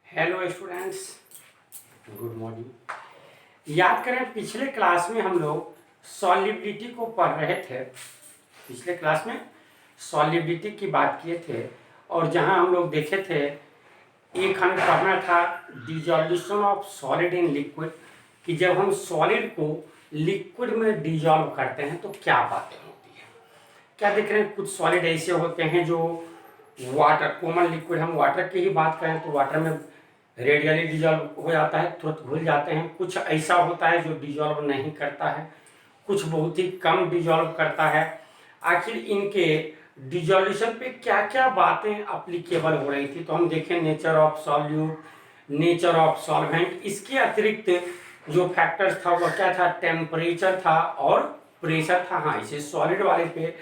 Hello students, good morning. याद करें, पिछले क्लास में हम लोग सॉल्युबिलिटी को पढ़ रहे थे। पिछले क्लास में सॉल्युबिलिटी की बात किए थे और जहां हम लोग देखे थे, एक हमें पढ़ना था dissolution of solid in liquid, कि जब हम सॉलिड को लिक्विड में डिजॉल्व करते हैं तो क्या बातें होती है। क्या देख रहे हैं, कुछ सॉलिड ऐसे होते हैं जो वाटर, कॉमन लिक्विड, हम वाटर की ही बात करें तो वाटर में रेडियली डिजॉल्व हो जाता है, तुरंत घुल जाते हैं। कुछ ऐसा होता है जो डिजॉल्व नहीं करता है, कुछ बहुत ही कम डिजॉल्व करता है। आखिर इनके डिजोल्यूशन पे क्या क्या बातें अप्लीकेबल हो रही थी, तो हम देखें nature of solute, nature of solvent. इसके अतिरिक्त जो फैक्टर्स था वो क्या था, टेम्परेचर था और प्रेशर था। हाँ, इसे सॉलिड वाले पे,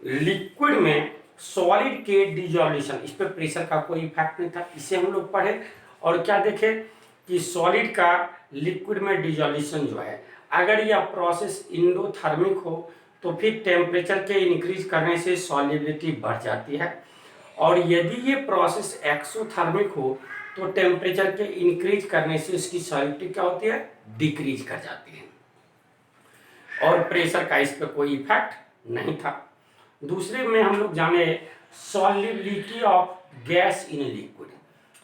लिक्विड में सॉलिड के डिजोल्यूशन, इस पर प्रेशर का कोई इफेक्ट नहीं था, इसे हम लोग पढ़े। और क्या देखे कि सॉलिड का लिक्विड में डिजोल्यूशन जो है, अगर यह प्रोसेस इंडोथर्मिक हो तो फिर टेम्परेचर के इंक्रीज करने से सॉल्युबिलिटी बढ़ जाती है, और यदि ये प्रोसेस एक्सोथर्मिक हो तो टेम्परेचर के इंक्रीज करने से इसकी सॉल्युबिलिटी क्या होती है, डिक्रीज कर जाती है, और प्रेशर का इस पर कोई इफेक्ट नहीं था। दूसरे में हम लोग जाने solubility of gas in liquid.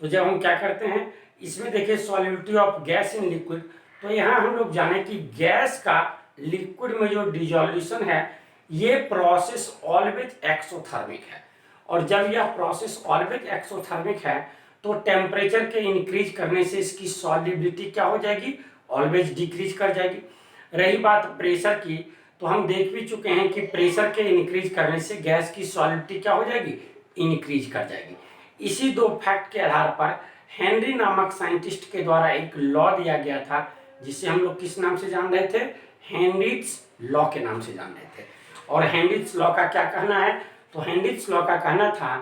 तो जब हम क्या करते हैं, इसमें देखिए solubility of gas in liquid, तो यहाँ हम लोग जाने कि गैस का लिक्विड में जो डिजोल्यूशन है, ये प्रोसेस ऑलवेज एक्सोथर्मिक है, और जब यह प्रोसेस ऑलवेज एक्सोथर्मिक है तो टेम्परेचर के इंक्रीज करने से इसकी सॉल्युबिलिटी क्या हो जाएगी, ऑलवेज डिक्रीज कर जाएगी। रही बात प्रेशर की, तो हम देख भी चुके हैं कि प्रेशर के इंक्रीज करने से गैस की सॉल्युबिलिटी क्या हो जाएगी, इंक्रीज कर जाएगी। इसी दो फैक्ट के आधार पर हेनरी नामक साइंटिस्ट के द्वारा एक लॉ दिया गया था, जिसे हम लोग किस नाम से जान रहे थे, हेनरीज लॉ के नाम से जान रहे थे। और हेनरीज लॉ का क्या कहना है, तो हेनरीज लॉ का कहना था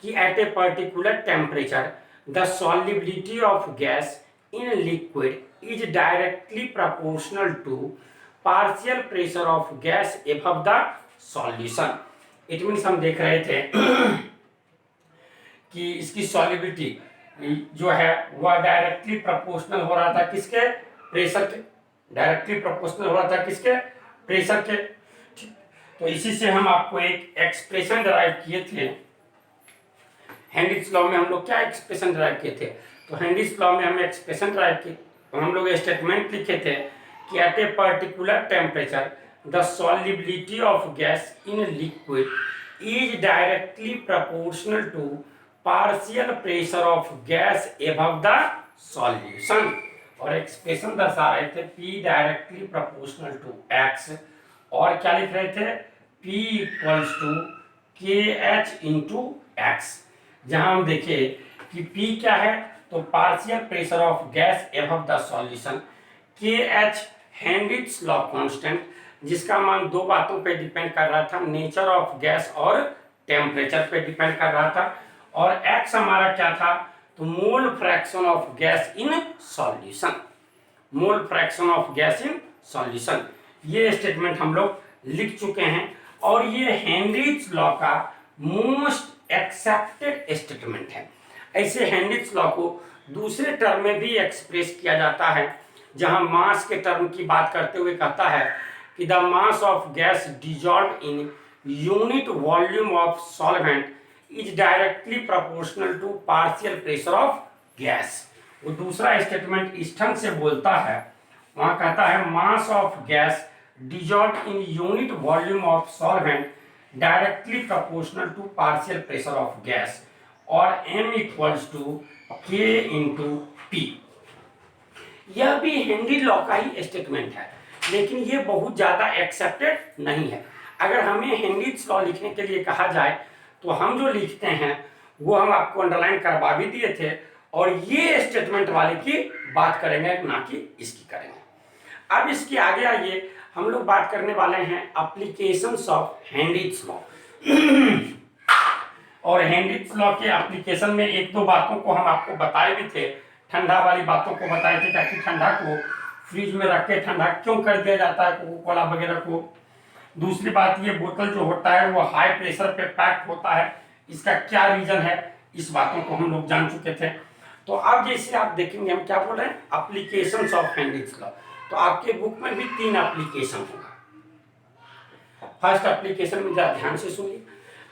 कि at a particular temperature the solubility of gas in liquid is directly proportional to partial pressure of gas above the solution. It means हम देख रहे थे कि इसकी सॉल्युबिलिटी जो है वह डायरेक्टली प्रोपोर्शनल हो रहा था किसके, प्रेशर के, डायरेक्टली प्रोपोर्शनल हो रहा था किसके, प्रेशर के। तो इसी से हम आपको एक एक्सप्रेशन डिराइव किए थे। हेनरीज लॉ में हम लोग क्या एक्सप्रेशन डिराइव किए थे, तो हेनरीज लॉ में हम एक्सप्रेशन डिराइव किए, तो हम लोग स्टेटमेंट लिखे थे कि at a particular temperature the solubility of gas in liquid is directly proportional to partial pressure of gas above the solution. और एक्सप्रेशन दर्शा रहे थे P directly proportional to X, और क्या लिख रहे थे, P equals to KH into X। जहां हम देखे कि P क्या है, तो partial pressure of gas above the solution, KH Henry's law constant, जिसका मान दो बातों पे डिपेंड कर रहा था, नेचर ऑफ गैस और टेम्परेचर पे डिपेंड कर रहा था, और X हमारा क्या था, तो मोल fraction of gas in solution, mole fraction of gas in solution. ये स्टेटमेंट हम लोग लिख चुके हैं, और ये हेनरीज लॉ का मोस्ट एक्सेप्टेड स्टेटमेंट है। ऐसे हेनरीज लॉ को दूसरे टर्म में भी एक्सप्रेस किया जाता है, जहां मास के टर्म की बात करते हुए कहता है कि the mass of gas dissolve in unit volume of solvent is directly proportional to partial pressure of gas. वो दूसरा स्टेटमेंट इस ढंग से बोलता है, वहां कहता है mass of gas dissolve in unit volume of solvent directly proportional to partial pressure of gas, और m equals to k into P. यह भी हेनरी लॉ का ही स्टेटमेंट है, लेकिन ये बहुत ज्यादा एक्सेप्टेड नहीं है। अगर हमें हेनरीज लॉ लिखने के लिए कहा जाए तो हम जो लिखते हैं वो हम आपको अंडरलाइन करवा भी दिए थे, और ये स्टेटमेंट वाले की बात करेंगे, ना कि इसकी करेंगे। अब इसके आगे आइए, हम लोग बात करने वाले हैं एप्लीकेशंस ऑफ हेनरीज लॉ। और हेनरीज लॉ के एप्लीकेशन में एक दो बातों को हम आपको बताए भी थे, ठंडा वाली बातों को बताए थे, ताकि ठंडा को फ्रिज में रख के ठंडा क्यों कर दिया जाता है, कोको कोला वगैरह को। दूसरी बात, ये बोतल जो होता है वो हाई प्रेशर पे पैक होता है, इसका क्या रीजन है, इस बातों को हम लोग जान चुके थे। तो अब जैसे आप देखेंगे हम क्या बोल रहे हैं, एप्लीकेशंस ऑफ हेनरीज लॉ। तो आपके बुक में भी 3 एप्लीकेशन होगा। फर्स्ट एप्लीकेशन में जरा ध्यान से सुनिए,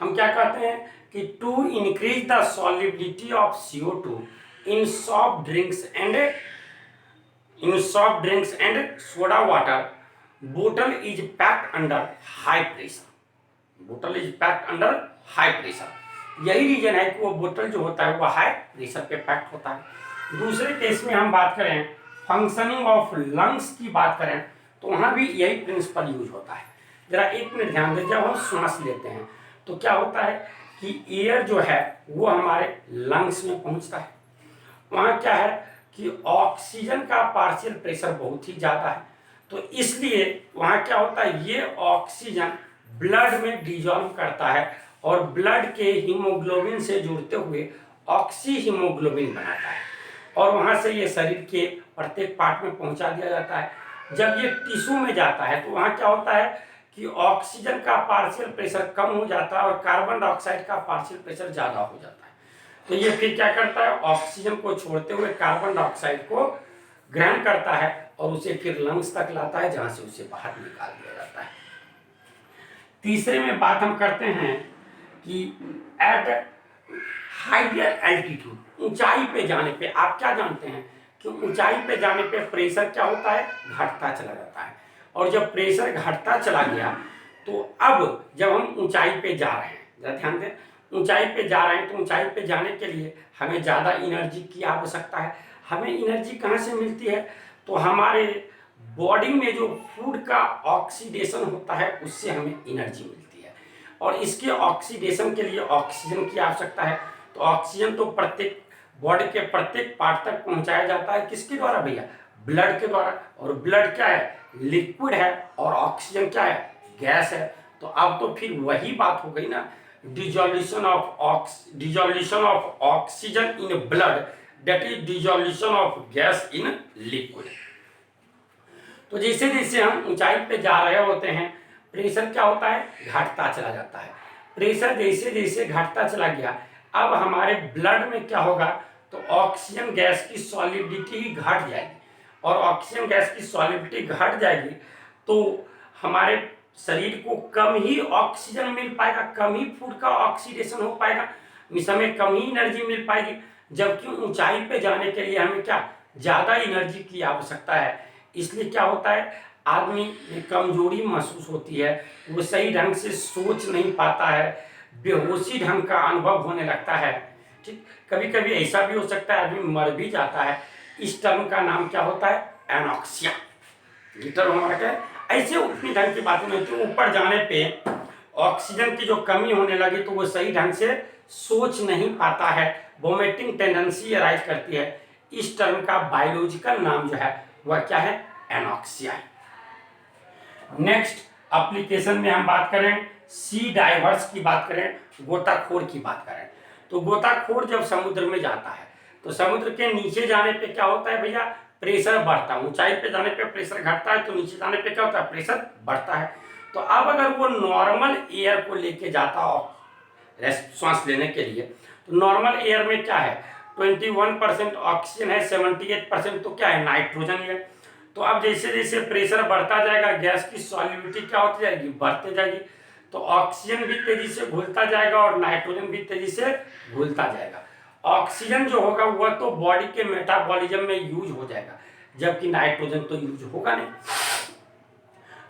हम क्या कहते हैं कि to increase the solubility of CO2 in soft drinks and soda water, बोतल is packed under high pressure. बोतल is packed under high pressure, यही रीजन है कि वो बोतल जो होता है वो हाई प्रेशर पे पैक्ड होता है। दूसरे केस में हम बात करें फंक्शनिंग ऑफ लंग्स की बात करें, तो वहां भी यही प्रिंसिपल यूज होता है। जरा एक मिनट ध्यान दें, जब हम सांस लेते हैं तो क्या होता है कि एयर जो है वो हमारे लंग्स में पहुंचता है। वहां क्या है कि ऑक्सीजन का पार्शियल प्रेशर बहुत ही ज्यादा है, तो इसलिए वहां क्या होता है, ये ऑक्सीजन ब्लड में डिजॉल्व करता है और ब्लड के हीमोग्लोबिन से जुड़ते हुए ऑक्सी हीमोग्लोबिन बनाता है, और वहां से ये शरीर के प्रत्येक पार्ट में पहुंचा दिया जाता है। जब ये टिश्यू में जाता है तो वहां क्या होता है कि ऑक्सीजन का पार्शियल प्रेशर कम हो जाता है और कार्बन डाइऑक्साइड का पार्शियल प्रेशर ज्यादा हो जाता है। तो ये फिर क्या करता है, ऑक्सीजन को छोड़ते हुए कार्बन डाइऑक्साइड को ग्रहण करता है और उसे फिर लंग्स तक लाता है, जहां से उसे बाहर निकाल दिया जाता है। तीसरे में बात हम करते हैं कि एट हाइयर एल्टीट्यूड, ऊंचाई पे जाने पे आप क्या जानते हैं कि ऊंचाई पे जाने पे प्रेशर क्या होता है, घटता चला जाता है। और जब प्रेशर घटता चला गया तो अब जब हम ऊंचाई पे जा रहे हैं, जरा ध्यान दें, ऊंचाई पे जा रहे हैं तो ऊंचाई पे जाने के लिए हमें ज़्यादा एनर्जी की आवश्यकता है। हमें एनर्जी कहाँ से मिलती है, तो हमारे बॉडी में जो फूड का ऑक्सीडेशन होता है उससे हमें एनर्जी मिलती है, और इसके ऑक्सीडेशन के लिए ऑक्सीजन की आवश्यकता है। तो ऑक्सीजन तो प्रत्येक बॉडी के प्रत्येक पार्ट तक पहुंचाया जाता है, किसके द्वारा भैया, ब्लड के द्वारा। और ब्लड क्या है, लिक्विड है, और ऑक्सीजन क्या है, गैस है। तो अब तो फिर वही बात हो गई ना, dissolution of oxygen in blood, that is dissolution of gas in liquid. तो जैसे जैसे हम ऊंचाई पे जा रहे होते हैं प्रेशर क्या होता है, घटता चला जाता है। प्रेशर जैसे जैसे घटता चला गया, अब हमारे ब्लड में क्या होगा, तो ऑक्सीजन गैस की सॉल्युबिलिटी ही घट जाएगी, और ऑक्सीजन गैस की सॉल्युबिलिटी घट जाएगी तो हमारे शरीर को कम ही ऑक्सीजन मिल पाएगा, कम ही फूड का ऑक्सीडेशन हो पाएगा, इस समय कम ही एनर्जी मिल पाएगी। जबकि ऊंचाई पे जाने के लिए हमें क्या, ज्यादा एनर्जी की आवश्यकता है। इसलिए क्या होता है, आदमी में कमजोरी महसूस होती है, वो सही ढंग से सोच नहीं पाता है, बेहोशी ढंग का अनुभव होने लगता है। ठीक, कभी कभी ऐसा भी हो सकता है आदमी मर भी जाता है। इस टर्म का नाम क्या होता है, एनॉक्सिया। ये टर्म हमारा क्या है, ऐसे उतनी ढंग की बातें नहीं होती। ऊपर जाने पे ऑक्सीजन की जो कमी होने लगी तो वो सही ढंग से सोच नहीं पाता है, वोमिटिंग टेंडेंसी अराइज करती है। इस टर्म का बायोलॉजिकल नाम जो है वह क्या है, एनॉक्सिया है। नेक्स्ट एप्लीकेशन में हम बात करें सी डाइवर्स की बात करें, गोताखोर की बात करें, तो गोताखोर जब समुद्र में जाता है तो समुद्र के नीचे जाने पे क्या होता है भैया, प्रेशर बढ़ता है। ऊंचाई पे जाने पे प्रेशर घटता है, तो नीचे जाने पे क्या होता है, प्रेशर बढ़ता है। तो अब अगर वो नॉर्मल एयर को लेके जाता हो सांस लेने के लिए, तो नॉर्मल एयर में क्या है, 21% ऑक्सीजन है, 78% तो क्या है, नाइट्रोजन है। तो अब जैसे जैसे प्रेशर बढ़ता जाएगा, गैस की सॉल्युबिलिटी क्या होती जाएगी, बढ़ते जाएगी। तो ऑक्सीजन भी तेजी से घुलता जाएगा और नाइट्रोजन भी तेजी से घुलता जाएगा। ऑक्सीजन जो होगा वह तो बॉडी के मेटाबॉलिज्म में यूज हो जाएगा, जबकि नाइट्रोजन तो यूज होगा नहीं।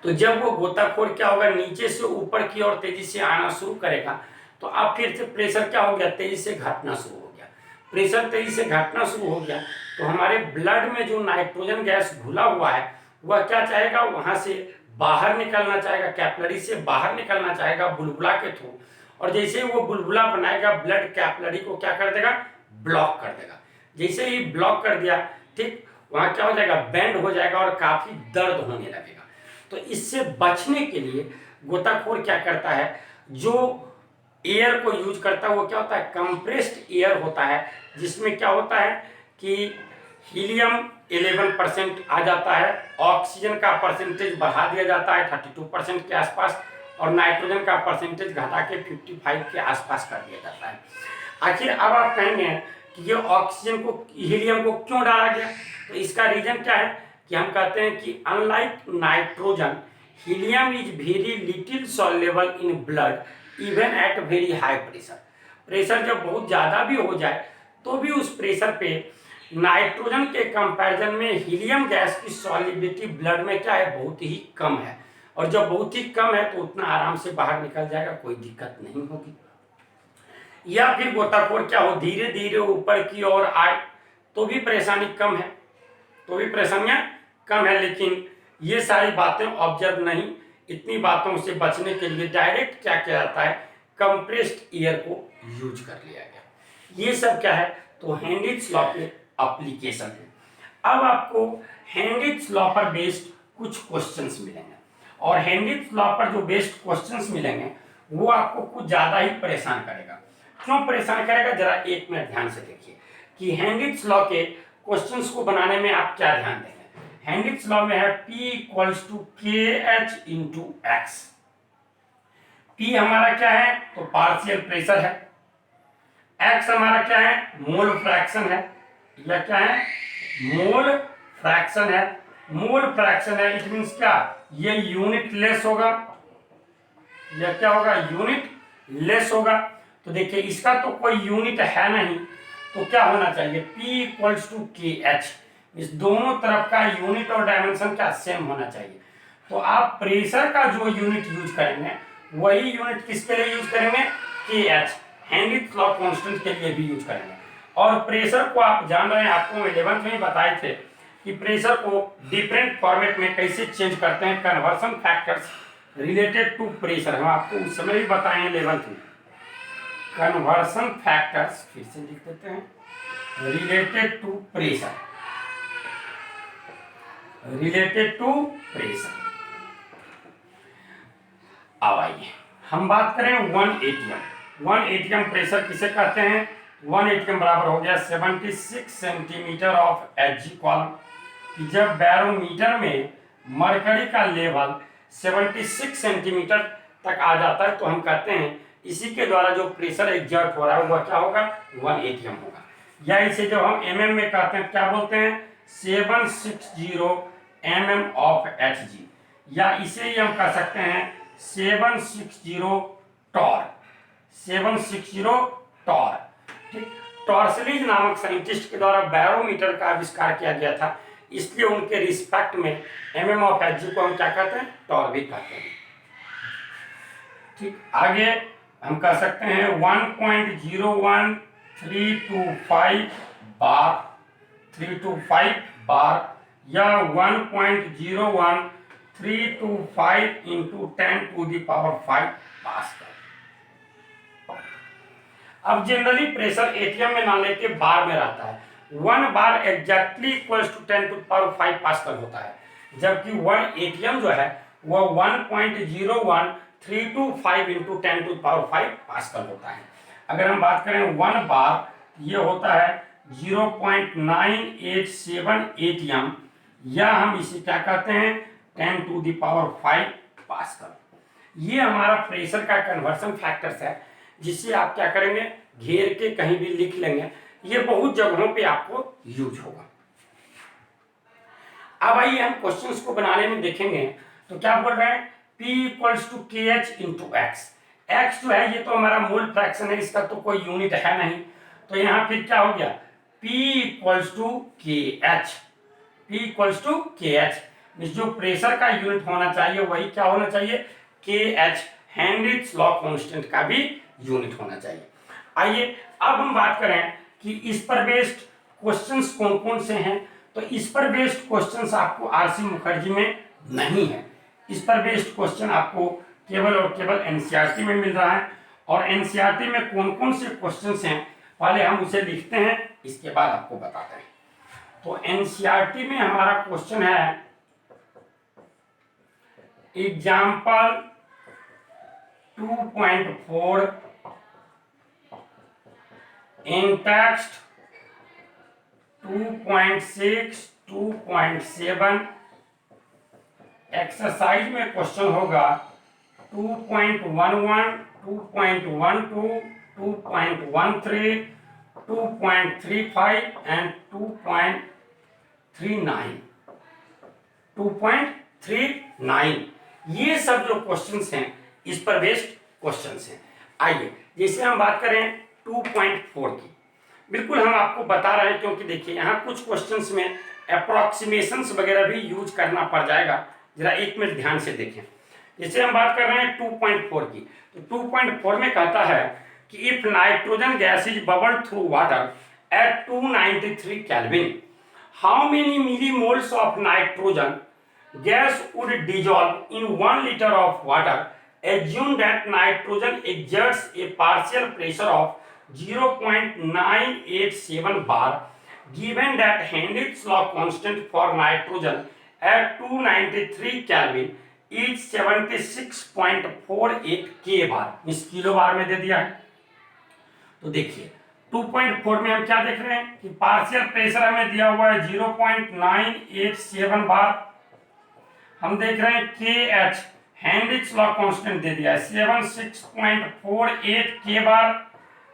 तो जब वो गोताखोर क्या होगा, नीचे से ऊपर की ओर तेजी से आना शुरू करेगा, तो अब फिर से प्रेशर क्या हो गया, तेजी से घटना शुरू हो गया। प्रेशर तेजी से घटना शुरू हो गया तो हमारे ब्लड में जो नाइट्रोजन गैस घुला हुआ है वह क्या चाहेगा, वहां से बाहर निकलना चाहेगा, कैपिलरी से बाहर निकलना चाहेगा बुलबुला के थ्रू। और जैसे वो बुलबुला बनाएगा, ब्लड कैपिलरी को क्या कर देगा, ब्लॉक कर देगा। जैसे ही ब्लॉक कर दिया, ठीक, वहां क्या हो जाएगा, बैंड हो जाएगा और काफी दर्द होने लगेगा। तो इससे बचने के लिए गोताखोर क्या करता है, जो एयर को यूज करता है वो क्या होता है, कंप्रेस्ड एयर होता है, जिसमें क्या होता है कि हीलियम 11% आ जाता है, ऑक्सीजन का परसेंटेज बढ़ा दिया जाता है 32% के आसपास, और नाइट्रोजन का परसेंटेज घटा के 55 के आसपास कर दिया जाता है। आखिर अब आप कहेंगे कि ये ऑक्सीजन को, हीलियम को क्यों डाला गया। तो इसका रीजन क्या है कि हम कहते हैं कि unlike nitrogen, helium is very little soluble in blood even at very high pressure. Pressure जब बहुत ज़्यादा भी हो जाए तो भी उस प्रेशर पे नाइट्रोजन के कंपैरिजन में हीलियम गैस की सॉल्युबिलिटी ब्लड में क्या है, बहुत ही कम है। और जब बहुत ही कम है तो उतना आराम से बाहर निकल जाएगा, कोई दिक्कत नहीं होगी। या फिर गोताखोर क्या हो, धीरे धीरे ऊपर की ओर आए तो भी परेशानी कम है, तो भी परेशानियां कम है। लेकिन ये सारी बातें ऑब्जर्व नहीं, इतनी बातों से बचने के लिए डायरेक्ट क्या किया जाता है, कंप्रेस्ड एयर को यूज कर लिया गया। ये सब क्या है, तो हेनरिच लॉ के एप्लीकेशन है। अब आपको हेनरिच लॉ पर बेस्ड कुछ क्वेश्चंस मिलेंगे, और हेनरिच लॉ पर जो बेस्ड क्वेश्चंस मिलेंगे वो आपको कुछ ज्यादा ही परेशान करेगा। क्यों परेशान करेगा, जरा एक मिनट ध्यान से देखिए कि हेनरिच लॉ के क्वेश्चंस को बनाने में आप क्या ध्यान देंगे। हेनरिच लॉ में है P equals to KH into X. P हमारा क्या है, तो पार्शियल प्रेशर है, x हमारा क्या है, मोल फ्रैक्शन है, या क्या है, मोल फ्रैक्शन है। मोल फ्रैक्शन है, इट मींस क्या, ये यूनिट लेस होगा, या क्या होगा, यूनिट लेस होगा। तो देखिए इसका तो कोई यूनिट है नहीं, तो क्या होना चाहिए, P इक्वल्स टू KH। इस दोनों तरफ का यूनिट और डायमेंशन क्या सेम होना चाहिए। तो आप प्रेशर का जो यूनिट यूज करेंगे वही यूनिट किसके लिए यूज करेंगे, KH, हेनरिच लॉ कांस्टेंट के लिए भी यूज करेंगे। और प्रेशर को आप जान रहे हैं, आपको 11th में ही बताए थे कि प्रेशर को डिफरेंट फॉर्मेट में कैसे चेंज करते हैं, conversion factors related to pressure, हम आपको उस समय भी बताए हैं 11th में। कन्वर्सन फैक्टर्स, फिर से लिख देते हैं, related to pressure, related to pressure. अब आइए हम बात करें 1 atm। 1 atm प्रेशर किसे कहते हैं, 1 atm बराबर हो गया 76 सेंटीमीटर ऑफ Hg कॉलम। कि जब बैरोमीटर में मरकरी का लेवल 76 सेंटीमीटर तक आ जाता है तो हम कहते हैं इसी के द्वारा जो प्रेशर एग्जर्ट हो रहा है वह क्या होगा, 1 atm होगा। या इसे जब हम mm में कहते हैं क्या बोलते हैं, 760 mm ऑफ Hg, या इसे ही हम कह सकते हैं 760 टॉर, 760 टॉर। ठीक, टॉर्सलीज नामक साइंटिस्ट के द्वारा बैरोमीटर का आविष्कार किया गया था, इसलिए उनके रिस्पेक्ट में mm ऑफ Hg को हम क्या कहते हैं, टॉर भी कहते हैं। ठीक, आगे हम कह सकते हैं 1.01325 बार, 325 बार, या 1.01325 इंटू 10⁵ पास्कल। अब जनरली प्रेशर एटीएम में ना लेके बार में रहता है। 1 बार एग्जैक्टली इक्वल्स टू 10⁵ पास्कल होता है, जबकि 1 एटीएम जो है वह 1.01325 इंटू 10⁵ पास्कल होता है। अगर हम बात करें 1 बार, ये होता है 0.987 एटीएम, या हम इसे क्या कहते हैं 10⁵ पास्कल। ये हमारा प्रेशर का कन्वर्सन फैक्टर्स है, जिसे आप क्या करेंगे, घेर के कहीं भी लिख लेंगे, ये बहुत जगहों पे आपको यूज होगा। अब आइए हम क्वेश्चंस को बनाने में देखेंगे तो क्या बोल रहे हैं, P equals to KH into X. X जो है ये तो हमारा मोल फ्रैक्शन है, इसका तो कोई यूनिट है नहीं, तो यहाँ फिर क्या हो गया, P equals to KH। P equals to KH, जो प्रेशर का यूनिट होना चाहिए वही क्या होना चाहिए, KH, हेनरिच लॉ कांस्टेंट का भी यूनिट होना चाहिए। आइए अब हम बात करें कि इस पर बेस्ड क्वेश्चंस कौन कौन से हैं। तो इस पर बेस्ड क्वेश्चंस आपको आरसी मुखर्जी में नहीं है, इस पर बेस्ड क्वेश्चन आपको केवल और केवल एनसीईआरटी में मिल रहा है। और एनसीईआरटी में कौन कौन से क्वेश्चंस हैं पहले हम उसे लिखते हैं, इसके बाद आपको बताते हैं। तो एनसीईआरटी में हमारा क्वेश्चन है एग्जाम्पल 2.4 in text 2.6 2.7 एक्सरसाइज में क्वेश्चन होगा 2.11 2.12 2.13 2.35 एंड 2.39, 2.39, ये सब जो क्वेश्चंस हैं इस पर बेस्ड क्वेश्चंस हैं। आइए जैसे हम बात करें 2.4 की, बिल्कुल हम आपको बता रहे हैं क्योंकि देखिए यहाँ कुछ क्वेश्चंस में अप्रोक्सीमेशंस वगैरह भी यूज करना पड़ जाएगा, जरा एक मिनट ध्यान से देखें। जैसे हम बात कर रहे हैं 2.4 की, तो 2.4 में कहता है कि if nitrogen gas is bubbled through water at 293 kelvin, how many millimoles of nitrogen gas would dissolve in 1 liter of water. Assume that nitrogen exerts a partial pressure of 0.987 bar. Given that Henry's law constant for nitrogen at 293 Kelvin is 76.48 k bar, इस kilo बार में दे दिया है। तो देखिए 2.4 में हम क्या देख रहे हैं कि पार्शियल प्रेशर हमें दिया हुआ है 0.987 बार। हम देख रहे हैं के एच हेनरिच लॉ कांस्टेंट दे दिया है 76.48 के बार।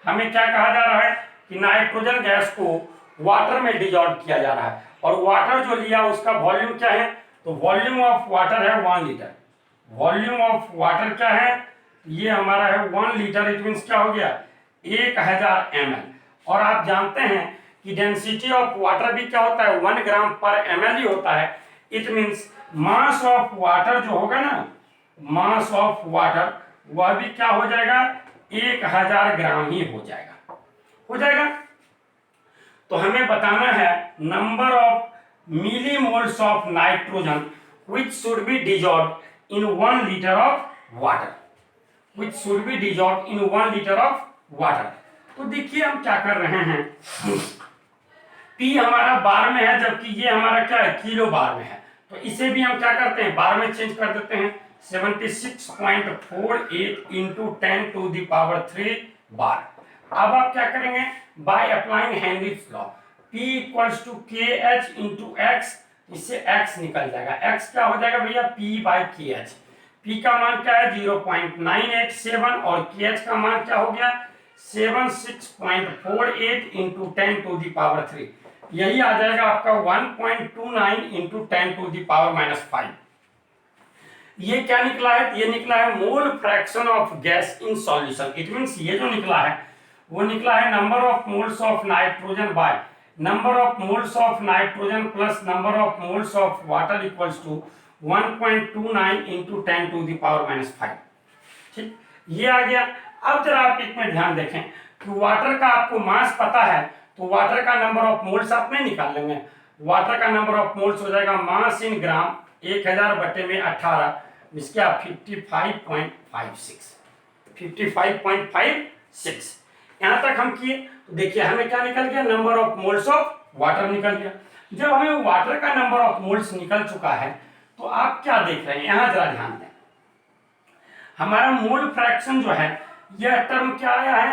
हमें क्या कहा जा रहा है कि नाइट्रोजन गैस को वाटर में डिजॉल्व किया जा रहा है, और वाटर जो लिया उसका वॉल्यूम क्या है, तो वॉल्यूम ऑफ वाटर है 1 लीटर। वॉल्यूम ऑफ वाटर क्या है, ये हमारा है 1 लीटर, इट मीन्स क्या हो गया 1000 ml। और आप जानते हैं कि डेंसिटी ऑफ वाटर भी क्या होता है 1 ग्राम पर ml ही होता है। It means mass of water जो होगा ना, मास ऑफ वाटर वह भी क्या हो जाएगा 1000 ग्राम ही हो जाएगा। तो हमें बताना है number of millimoles of nitrogen which should be dissolved in 1 litre of water, which should be dissolved in 1 litre of water. तो देखिए हम क्या कर रहे हैं, पी हमारा बार में है जबकि ये हमारा क्या है किलो बार में है, तो इसे भी हम क्या करते हैं बार में चेंज कर देते हैं 76.48 इंटू 10 टू द पावर 3 बार। अब आप क्या करेंगे by applying Henry's law, P equals to K H into X, इससे x निकल जाएगा। x क्या हो जाएगा भैया P बाई के एच। P का मान क्या है 0.987 और KH का मान क्या हो गया 76.48 इंटू 10 टू द पावर 3, यही आ जाएगा आपका 1.29 इंटू 10 टू द पावर -5। ये क्या निकला है, ये निकला है mole fraction of gas in solution. It means ये जो निकला है वो निकला है number of moles of nitrogen by number of moles of nitrogen plus number of moles of water equals to 1.29 into 10 to the power -5। ठीक, ये आ गया। अब जरा आप एक में ध्यान देखें कि वाटर का आपको मास पता है, तो वाटर का नंबर ऑफ मोल्स आप नहीं निकाल लेंगे। वाटर का नंबर ऑफ मोल्स हो जाएगा मास इन ग्राम 1000 बटे में 18, इसके 55.56 यहाँ तक हम किए। तो देखिए हमें क्या निकल गया number of moles of water निकल गया। जब हमें वाटर का नंबर ऑफ मोल्स निकल चुका है तो आप क्या देख रहे हैं, यहाँ जरा ध्यान दें। हमारा मोल फ्रैक्शन जो है यह टर्म क्या आया है,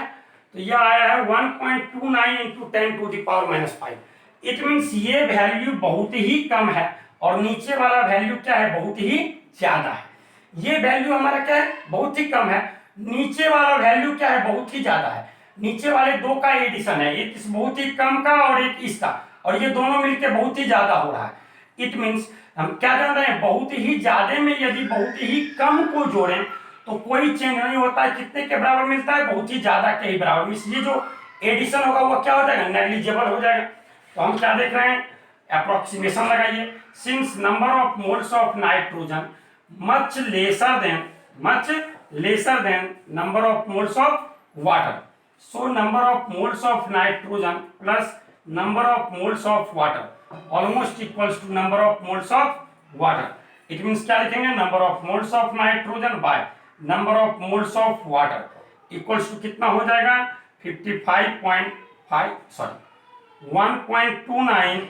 तो यह आया है 1.29 into 10 to the power -5। It means ये वैल्यू बहुत ही कम है और नीचे वाला वैल्यू क्या है बहुत ही ज्यादा है। ये वैल्यू हमारा क्या है बहुत ही कम है, नीचे वाला वैल्यू क्या है बहुत ही ज्यादा है। नीचे वाले दो का एडिशन है, एक इस बहुत ही कम का और एक इसका, और ये दोनों मिलकर बहुत ही ज्यादा हो रहा है। इट मीन्स हम क्या जान रहे हैं बहुत ही ज्यादा में यदि बहुत ही कम को जोड़ें तो कोई चेंज नहीं होता है, कितने के बराबर मिलता है बहुत ही ज्यादा के ही बराबर। इसलिए जो एडिशन होगा वो क्या हो जाएगा नेग्लिजिबल हो जाएगा। तो हम क्या देख रहे हैं अप्रोक्सीमेशन लगाइए, since number of moles of nitrogen much lesser than number of moles of water, so number of moles of nitrogen plus number of moles of water almost equals to number of moles of water. It means क्या लिखेंगे number of moles of nitrogen by number of moles of water equals to कितना हो जाएगा 1.29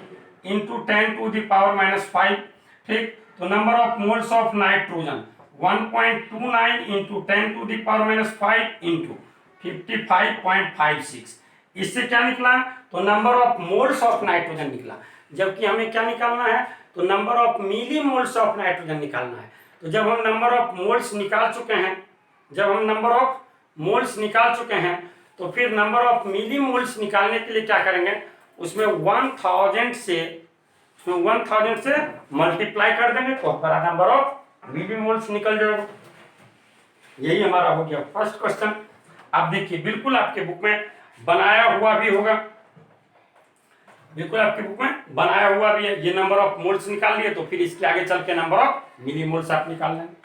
into 10 to the power -5। ठीक, तो number of moles of nitrogen 1.29 into 10 to the power -5 into 55.56। इससे क्या निकला तो number of moles of nitrogen निकला, जबकि हमें क्या निकालना है तो number of millimoles of nitrogen निकालना है। तो जब हम नंबर ऑफ मोल्स निकाल चुके हैं तो फिर नंबर ऑफ मिलीमोल्स निकालने के लिए क्या करेंगे, उसमें 1000 से मल्टीप्लाई कर देंगे तो हमारा नंबर ऑफ मिलीमोल्स निकल जाएगा। यही हमारा हो गया फर्स्ट क्वेश्चन। आप देखिए बिल्कुल आपके बुक में बनाया हुआ भी होगा, बिल्कुल आपके बुक में बनाया हुआ भी है। ये नंबर ऑफ मोल्स निकाल लिए तो फिर इसके आगे चल के नंबर ऑफ मिलीमोल्स आप निकाल लेंगे।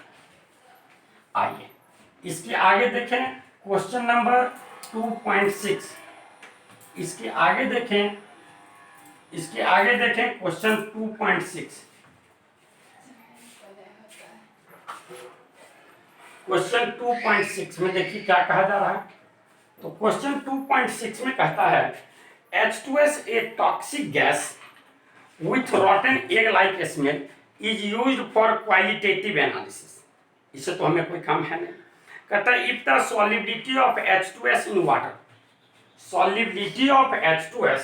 आइए इसके आगे देखें क्वेश्चन नंबर 2.6। इसके आगे देखें क्वेश्चन 2.6। क्वेश्चन 2.6 में देखिए क्या कहा जा रहा है। तो क्वेश्चन 2.6 में कहता है H2S a toxic gas with rotten egg like smell is used for qualitative analysis। इससे तो हमें कोई काम है नहीं। कहता है if the solubility of H2S in water, solubility of H2S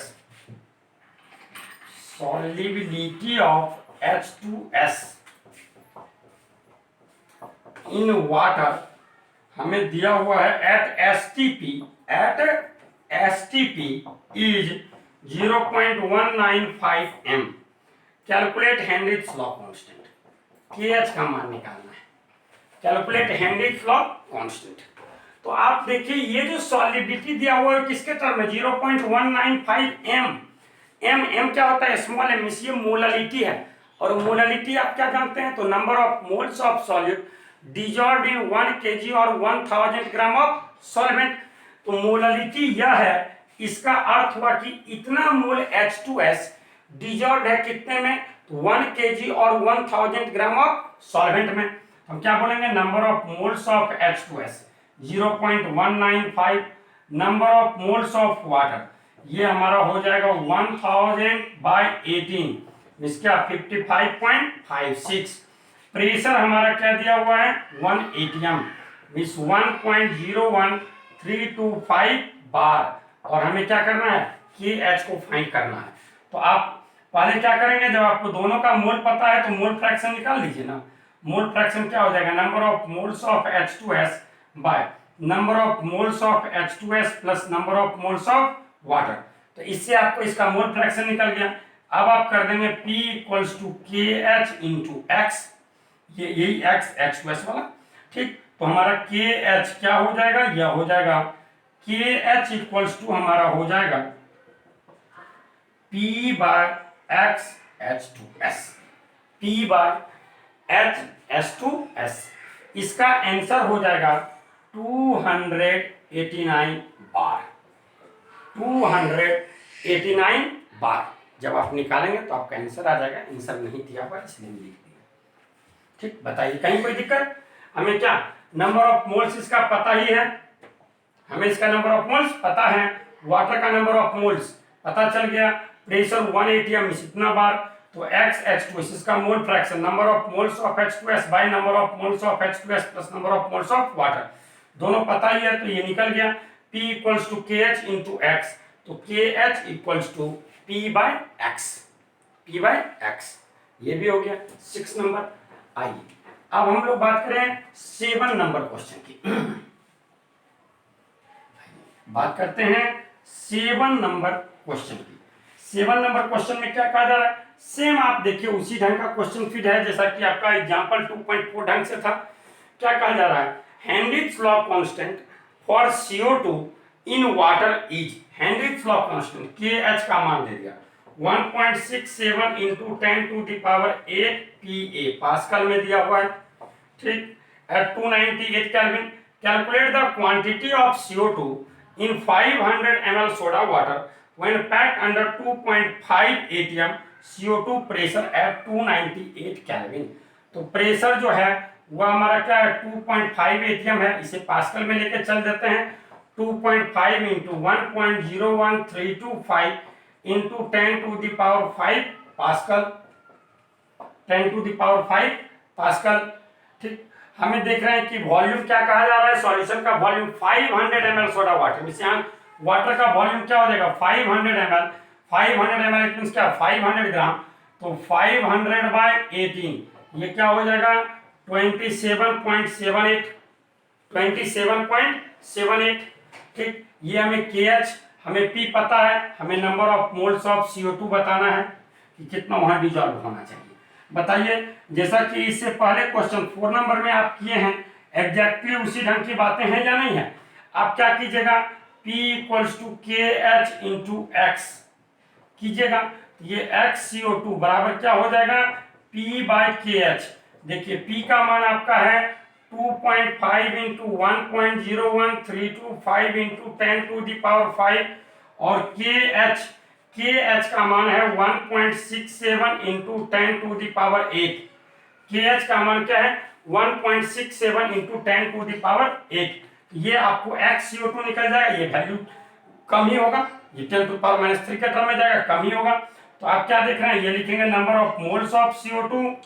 in water हमें दिया हुआ है at STP is 0.195 m। Calculate Heinrich law constant, KH का मान निकालना है। Calculate Heinrich law constant. तो आप देखिए ये जो सॉलिबिलिटी दिया हुआ है किसके टर्म में, 0.195 m। m क्या होता है, स्मॉल m, ये मोलालिटी है। और मोलालिटी आप क्या जानते हैं, तो number of moles of solute dissolved in 1 kg और 1000 ग्राम ऑफ सॉल्वेंट। तो मोलालिटी यह है, इसका अर्थ हुआ कि इतना मोल H2S डिजॉल्व्ड है कितने में, 1 kg और 1000 ग्राम ऑफ सॉल्वेंट में। हम क्या बोलेंगे, number of moles of H2S 0.195, number of moles of water ये हमारा हो जाएगा 1000/18, इसका 55.56। प्रेशर हमारा क्या दिया हुआ है, 1 atm, मींस 1.01325 बार। और हमें क्या करना है, KH को फाइंड करना है। तो आप पहले क्या करेंगे, जब आपको दोनों का मोल पता है तो मोल फ्रैक्शन निकाल लीजिए ना। मोल फ्रैक्शन क्या हो जाएगा, number of moles of H2S by number of moles of H2S plus number of moles of water. तो इससे आपको इसका मोल फ्रैक्शन निकल गया। अब आप कर देंगे P equals to KH into X, ये यही X H2S वाला, ठीक। तो हमारा KH क्या हो जाएगा, यह हो जाएगा KH इक्वल्स टू हमारा हो जाएगा P by X H2S, P by H H2S। इसका आंसर हो जाएगा 289 बार, 289 बार। जब आप निकालेंगे तो आपका आंसर आ जाएगा। आंसर नहीं दिया हुआ इसलिए लिख दिया, ठीक। बताइए कहीं कोई दिक्कत, हमें क्या नंबर ऑफ मोल्स इसका पता ही है, हमें इसका नंबर ऑफ मोल्स पता है, वाटर का नंबर ऑफ मोल्स पता चल गया, प्रेशर 1 atm इतना बार। तो X H2S इसका mole fraction, number of moles of H2S by number of moles of H2S plus number of moles of water, दोनों पता ही है तो ये निकल गया। P equals to KH into X, तो KH equals to P by X, P by X, ये भी हो गया 6 नंबर। आइए अब हम लोग बात करें 7 नंबर क्वेश्चन की। बात करते हैं 7 नंबर क्वेश्चन की। 7 नंबर क्वेश्चन में क्या कहा जा रहा है, सेम आप देखिए उसी ढंग का क्वेश्चन फिट है जैसा कि आपका एग्जांपल 2.4 ढंग से था। क्या कहा जा रहा है, Heinrich law constant for CO2 in water is, Henry's law constant KH का मान दे दिया 1.67 इंटू 10⁸ PA पास्कल में दिया हुआ है, ठीक, एट 298 kelvin. Calculate the quantity of CO2 in 500 ml soda water when packed under 2.5 atm CO2 pressure at 298 Kelvin। तो प्रेशर जो है वो हमारा क्या है, 2.5 atm है, इसे पास्कल में लेके चल देते हैं। 2.5 इंटू 1.01325 इंटू 10⁵ पास्कल, 10⁵ पास्कल, ठीक। हमें देख रहे हैं कि वॉल्यूम क्या कहा जा रहा है, सॉल्यूशन का वॉल्यूम 500 ml सोडा वाटर, इस यहाँ वाटर का वॉल्यूम क्या हो जाएगा 500 ml, 500 ml इट मींस क्या 500 ग्राम, तो 500/18 ये क्या हो जाएगा 27.78, 27.78, ठीक, ये हमें KH, हमें P पता है, हमें number of moles of CO2 बताना है कि कितना वहां डिजॉल्व होना चाहिए। बताइए, जैसा कि इससे पहले क्वेश्चन 4 नंबर में आप किए हैं, एग्जैक्टली उसी ढंग की बातें हैं या नहीं है। आप क्या कीजिएगा, P equals to KH into X कीजिएगा, ये XCO2 बराबर क्या हो जाएगा, P बाय KH। देखिए P का मान आपका है 2.5 into 1.01325 into 10 to the power 5 और KH का मान है 1.67 into 10 to the power 8। KH का मान क्या है 1.67 इंटू 10 टू द पावर 8। ये आपको XCO2 निकल जाएगा, ये वैल्यू कम ही होगा, ये 10 टू पावर -3 के टर्म में जाएगा, कम ही होगा। तो आप क्या देख रहे हैं, ये लिखेंगे number of moles of CO2,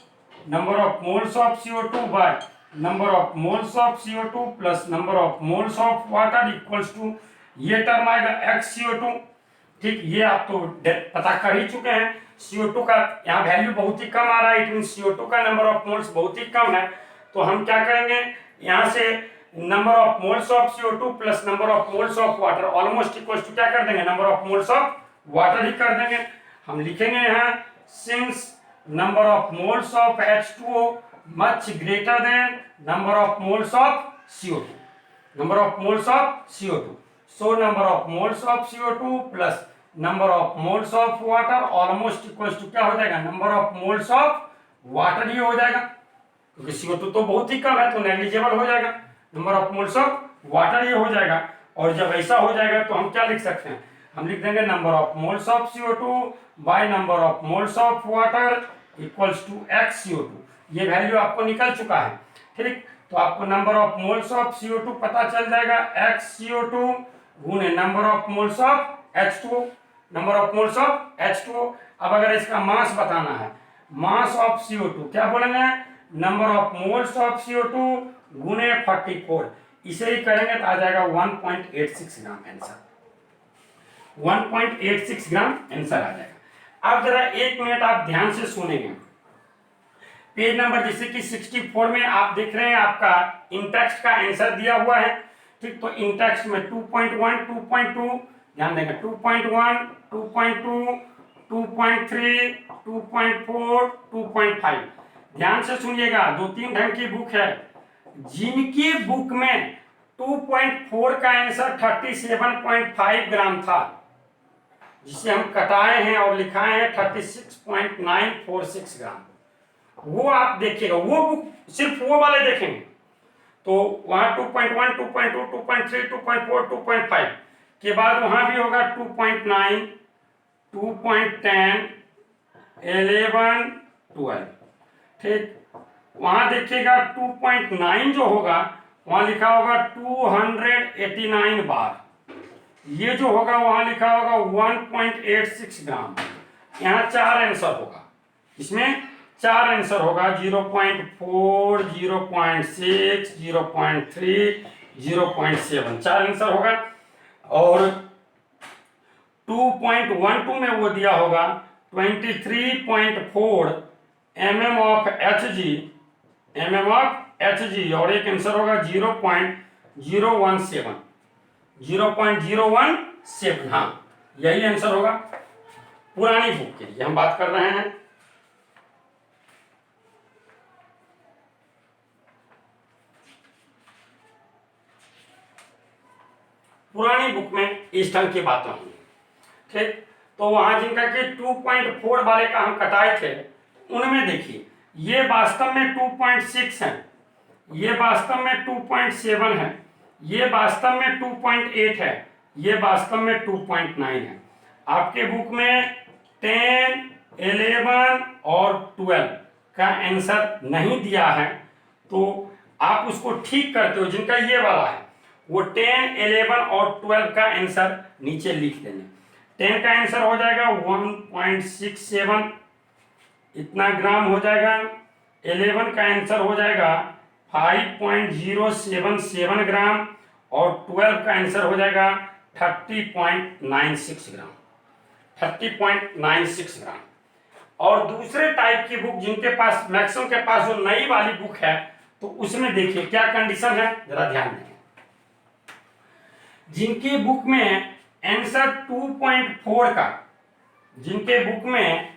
number of moles of CO2 by number of moles of CO2 plus number of moles of water equals to ये टर्म आएगा XCO2। ठीक, ये आप तो पता कर ही चुके हैं। CO2 का यहाँ वैल्यू बहुत ही कम आ रहा है, इट मीन CO2 का नंबर ऑफ मोल्स बहुत ही कम है। तो हम क्या करेंगे, यहाँ से number of moles of CO2 plus number of moles of water almost equal to क्या कर देंगे, number of moles of water ही कर देंगे। हम लिखेंगे यहाँ since number of moles of H2O much greater than number of moles of CO2, number of moles of CO2, so number of moles of CO2 plus number of moles of water almost equal to क्या हो जाएगा, number of moles of water ही हो जाएगा, क्योंकि CO2 तो बहुत ही कम है तो नेग्लिजिबल हो जाएगा, number of moles of water ये हो जाएगा। और जब ऐसा हो जाएगा तो हम क्या लिख सकते हैं, हम लिख देंगे number of moles of CO2 by number of moles of water equals to XCO2। ये वैल्यू आपको निकल चुका है। ठीक, तो आपको number of moles of CO2 पता चल जाएगा, XCO2 गुने number of moles of H2O, number of moles of H2O। अब अगर इसका मास बताना है, मास ऑफ CO2 क्या बोलेंगे, number of moles of CO2 गुने 44, इसे ही करेंगे तो आ जाएगा 1.86 ग्राम आंसर, 1.86 ग्राम आंसर आ जाएगा। अब जरा 1 मिनट आप ध्यान से सुनेंगे, पेज नंबर जैसे कि 64 में आप देख रहे हैं आपका इन टेक्स्ट का आंसर दिया हुआ है। ठीक, तो इन टेक्स्ट में 2.1, 2.2 ध्यान देंगे, 2.1, 2.2, 2.3, 2.4, 2.5 ध्यान से सुनिएगा। 2-3 ढंग की बुक है, जिनकी बुक में 2.4 का आंसर 37.5 ग्राम था, जिसे हम कटाए हैं और लिखाए हैं 36.946 ग्राम, वो आप देखिएगा, वो बुक सिर्फ वो वाले देखेंगे तो वहां 2.1, 2.2, 2.3, 2.4, 2.5 के बाद वहां भी होगा 2.9, 2.10, 11, 12। ठीक, वहां देखिएगा 2.9 जो होगा वहां लिखा होगा 289 बार, ये जो होगा वहां लिखा होगा 1.86 ग्राम। यहाँ 4 आंसर होगा, इसमें 4 आंसर होगा, 0.4, 0.6, 0.3, 0.7 4 आंसर होगा। और 2.12 में वो दिया होगा 23.4 mm of Hg, mm of Hg, और एक आंसर होगा 0.017, 0.017। हाँ, यही आंसर होगा। पुरानी बुक के लिए हम बात कर रहे हैं। पुरानी बुक में इस ढंग की बातें होंगी। ठीक, तो वहां जिनका कि 2.4 वाले का हम कटाए थे, उनमें देखिए ये वास्तव में 2.6 है, ये वास्तव में 2.7 है, ये वास्तव में 2.8 है, ये वास्तव में 2.9 है। आपके बुक में 10, 11 और 12 का आंसर नहीं दिया है, तो आप उसको ठीक करते हो, जिनका ये वाला है वो 10, 11 और 12 का आंसर नीचे लिख देंगे। 10 का आंसर हो जाएगा 1.67 इतना ग्राम हो जाएगा, 11 का आंसर हो जाएगा 5.077 ग्राम और 12 का आंसर हो जाएगा 30.96 ग्राम, 30.96 ग्राम। और दूसरे टाइप की बुक जिनके पास मैक्सिमम के पास जो नई वाली बुक है, तो उसमें देखिए क्या कंडीशन है, जरा ध्यान दें। जिनके बुक में आंसर 2.4 का, जिनके बुक में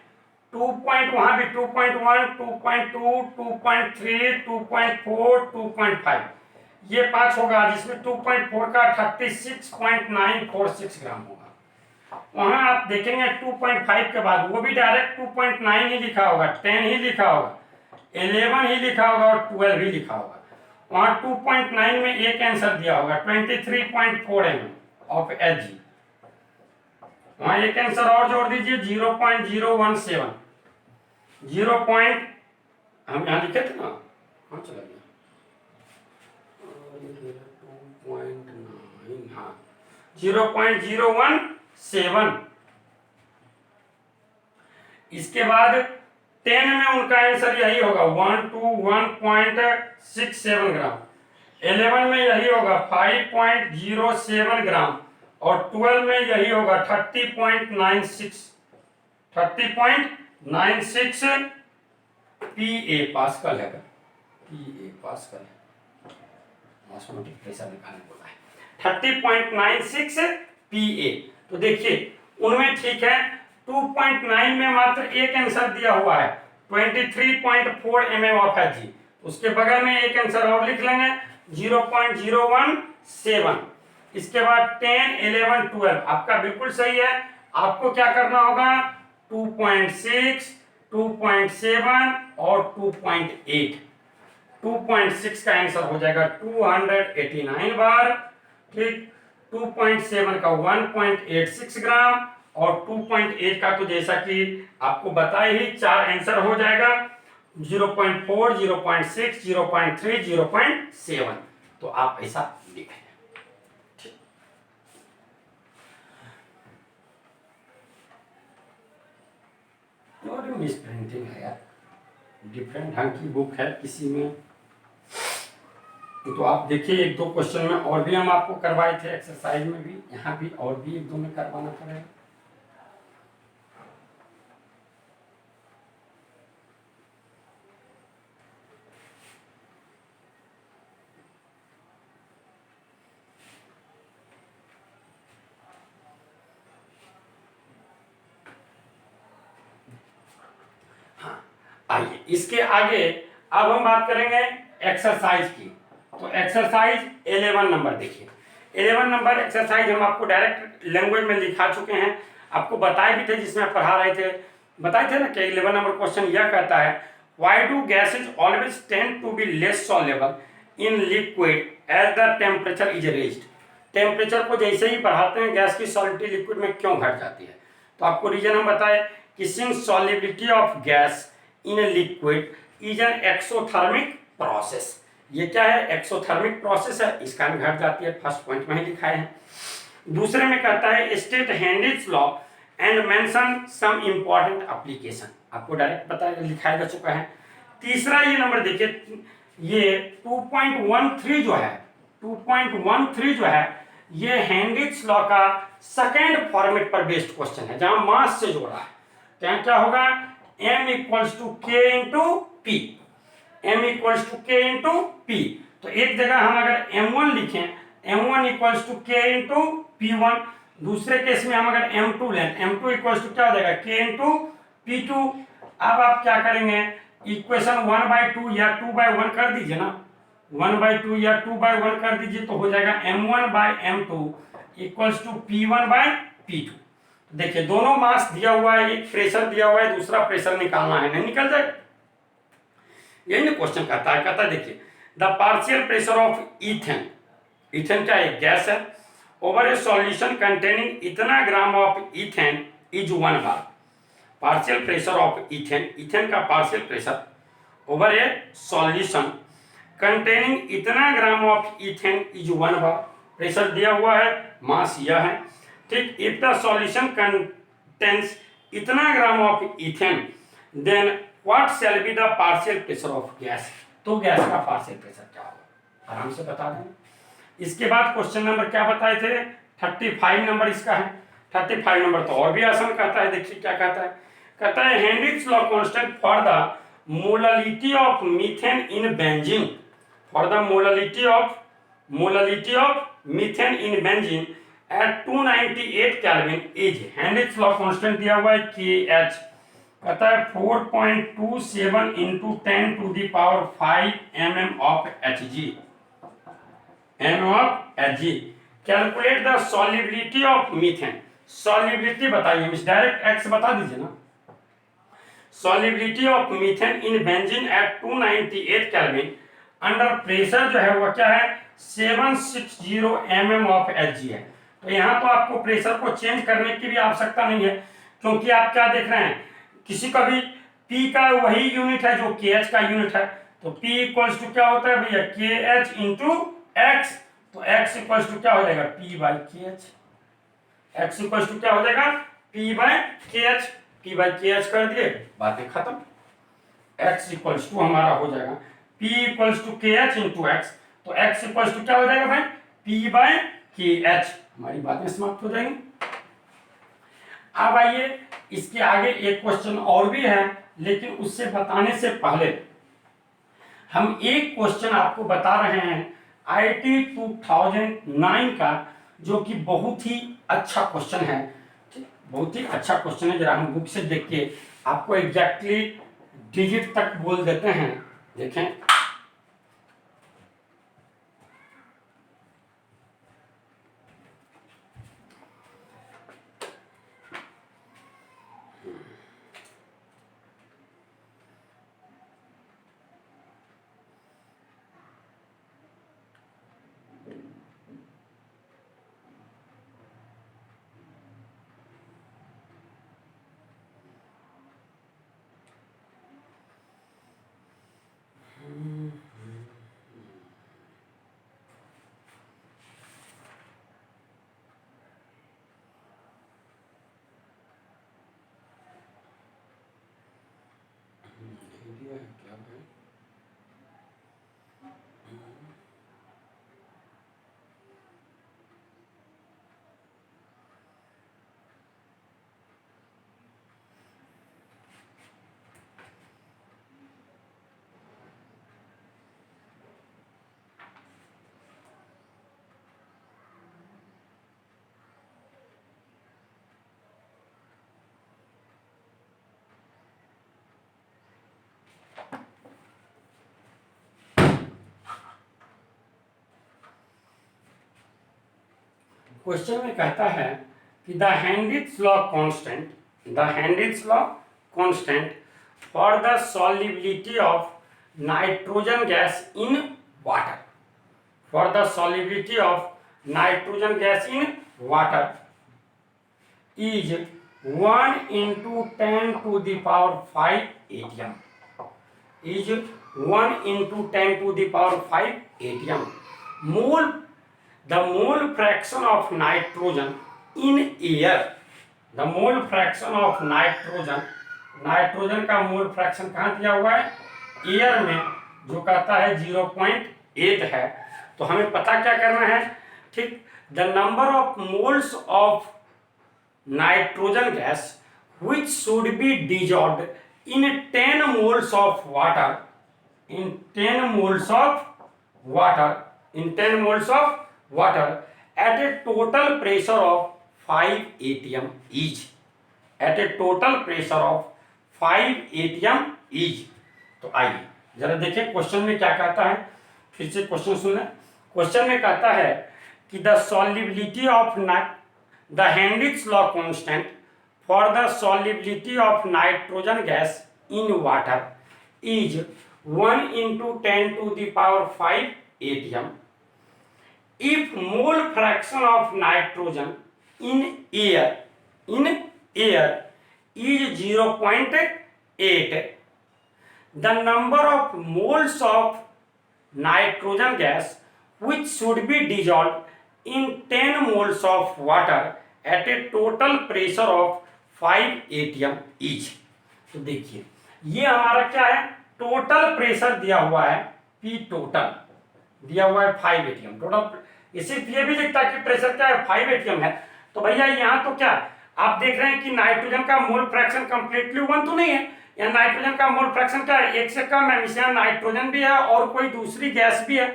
2 पॉइंट, वहां भी 2.1, 2.2, 2.3, 2.4, 2.5, ये 5 होगा, जिसमें 2.4 का 36.946 ग्राम होगा। वहां आप देखेंगे 2.5 के बाद वो भी डायरेक्ट 2.9 ही लिखा होगा, 10 ही लिखा होगा, 11 ही लिखा होगा और 12 ही लिखा होगा। वहां 2.9 में एक आंसर दिया होगा 23.4 mm ऑफ Hg। वहां एक आंसर और जोड़ दीजिए 0.017, 0 पॉइंट, हम यहाँ लिखे थे ना, हाँ चला गया 2.9, हाँ 0.017। इसके बाद 10 में उनका आंसर यही होगा 121.67 ग्राम, 11 में यही होगा 5.07 ग्राम और 12 में यही होगा 30.96 PA पास्कल है, PA पास्कल है, ऑस्मोटिक प्रेशर निकालने बोला है 30.96 PA। तो देखिए उनमें ठीक है 2.9 में मात्र एक आंसर दिया हुआ है 23.4 mm ऑफ Hg, उसके बगल में एक आंसर और लिख लेंगे 0.017। इसके बाद 10, 11, 12 आपका बिल्कुल सही है। आपको क्या करना होगा 2.6, 2.7 और 2.8। 2.6 का आंसर हो जाएगा 289 बार, ठीक। 2.7 का 1.86 ग्राम और 2.8 का तो जैसा कि आपको बताया ही 4 आंसर हो जाएगा 0.4, 0.6, 0.3, 0.7। तो आप ऐसा लिखें। और मिस प्रिंटिंग है यार, डिफरेंट ढंग की बुक है किसी में। तो आप देखिए 1-2 क्वेश्चन में और भी हम आपको करवाए थे, एक्सरसाइज में भी, यहाँ भी और भी 1-2 में करवाना पड़ेगा। हाँ आइए इसके आगे अब हम बात करेंगे एक्सरसाइज की। तो एक्सरसाइज 11 नंबर देखिए, 11 नंबर एक्सरसाइज हम आपको डायरेक्ट लैंग्वेज में लिखा चुके हैं, आपको बताए भी थे जिसमें पढ़ा रहे थे, बताए थे ना कि 11 नंबर क्वेश्चन यह कहता है why do gases always tend to be less soluble in liquid as the temperature is raised. Temperature को जैसे ही बढ़ाते हैं गैस की सॉलिडिटी लिक्विड में क्यों घट जाती है। तो आपको रीजन हम बताए कि since solubility of gas in a liquid is an exothermic process. ये क्या है, एक्सोथर्मिक प्रोसेस है, इस कारण घट जाती है, फर्स्ट पॉइंट में ही लिखाए हैं। दूसरे में कहता है state Henry's law and mention some important application, आपको डायरेक्ट पता लिखाया जा चुका है। तीसरा ये नंबर देखिए, ये 2.13 जो है, 2.13 जो है ये हेनरीज लॉ का सेकेंड फॉर्मेट पर बेस्ड क्वेश्चन है जहां मास से जोड़ा है। तो यहाँ क्या होगा m equals to k into P, m equals to k into P. तो एक जगह हम अगर m1 लिखें m1 equals to k into p1, दूसरे केस में हम अगर m2 लें m2 इक्वल्स टू क्या हो जाएगा k इंटू p2। अब आप क्या करेंगे इक्वेशन 1/2 या 2/1 कर दीजिए ना, 1/2 या 2/1 कर दीजिए तो हो जाएगा m1/m2 इक्वल्स टू p1/p2। देखिए दोनों मास दिया हुआ है, एक प्रेशर दिया हुआ है, दूसरा प्रेशर निकालना है, नहीं निकल जाएगा। यही ना क्वेश्चन कहता है देखिए the partial pressure of ethane, ethane क्या है गैस है, ओवर ए सॉल्यूशन कंटेनिंग इतना gram of ethane is 1 bar. Partial pressure of ethane, ethane का partial pressure over a solution containing इतना gram of ethane is 1 bar. Pressure दिया हुआ है, मास यह है, ठीक। इफ द सॉल्यूशन कंटेन्स इतना gram of ethane then what shall be the partial pressure of gas. तो गैस का पार्शियल प्रेशर क्या होगा आराम से बता दें। इसके बाद क्वेश्चन नंबर क्या बताए थे 35 नंबर इसका है। 35 नंबर तो और भी आसान कहता है, देखिए क्या कहता है Henry's law constant for the molality of methane in benzene, for the molality of methane in benzene at 298 kelvin is Henry's law constant दिया हुआ है KH, कहता है 4.27 into 10⁵ mm of Hg, calculate the solubility of methane. Solubility बताइए मिस, direct x बता दीजिए ना। Solubility of methane in benzene at 298 kelvin under pressure जो है वो क्या है 760 mm ऑफ Hg है। तो यहाँ तो आपको प्रेशर को चेंज करने की भी आवश्यकता नहीं है, क्योंकि आप क्या देख रहे हैं, किसी का भी P का वही यूनिट है जो KH का यूनिट है। तो P इक्वल्स टू क्या होता है भैया KH इंटू एक्स, तो x इक्वल्स टू क्या हो जाएगा P/KH, x इक्वल्स टू क्या हो जाएगा P/KH, P/KH कर दिए, बातें खत्म। x इक्वल्स टू हमारा हो जाएगा P equals to KH into x, तो x इक्वल्स टू क्या हो जाएगा भाई P/KH, हमारी बातें समाप्त हो जाएंगी। अब आइए इसके आगे एक क्वेश्चन और भी है, लेकिन उससे बताने से पहले हम एक क्वेश्चन आपको बता रहे हैं IIT 2009 का, जो कि बहुत ही अच्छा क्वेश्चन है, बहुत ही अच्छा क्वेश्चन है। जरा हम बुक से देख के आपको एग्जैक्टली डिजिट तक बोल देते हैं, देखें। क्वेश्चन में कहता है कि the Heinrich law constant for the solubility of nitrogen gas in water, for the solubility of nitrogen gas in water is 1 into 10⁵ atm, is 1 into 10⁵ atm mole. The mole fraction of nitrogen in air, the mole fraction of nitrogen, nitrogen का mole fraction कहाँ दिया हुआ है air में, जो कहता है 0.8 है। तो हमें पता क्या करना है, ठीक, the number of moles of nitrogen gas which should be dissolved in 10 moles of water, in 10 moles of water, in 10 moles of water at a total pressure of 5 atm each, at a total pressure of 5 atm each। तो आइए जरा देखिए question में क्या कहता है, फिर से क्वेश्चन सुने। क्वेश्चन में कहता है कि the solubility of the Heinrich law constant for the solubility of nitrogen gas in water is 1 into 10⁵ atm if mole fraction of nitrogen in air is 0.8, the number of moles of nitrogen gas which should be dissolved in 10 moles of water at a total pressure of 5 atm each। तो देखिए ये हमारा क्या है, total pressure दिया हुआ है, P total दिया हुआ है 5 atm टोटल, इसी ये भी लिखता है कि प्रेशर क्या है 5 atm है। तो भैया यहाँ तो क्या आप देख रहे हैं कि नाइट्रोजन का मोल फ्रैक्शन कंप्लीटली 1 तो नहीं है, या नाइट्रोजन का मोल फ्रैक्शन क्या है 1 से कम है, इसमें नाइट्रोजन भी है और कोई दूसरी गैस भी है,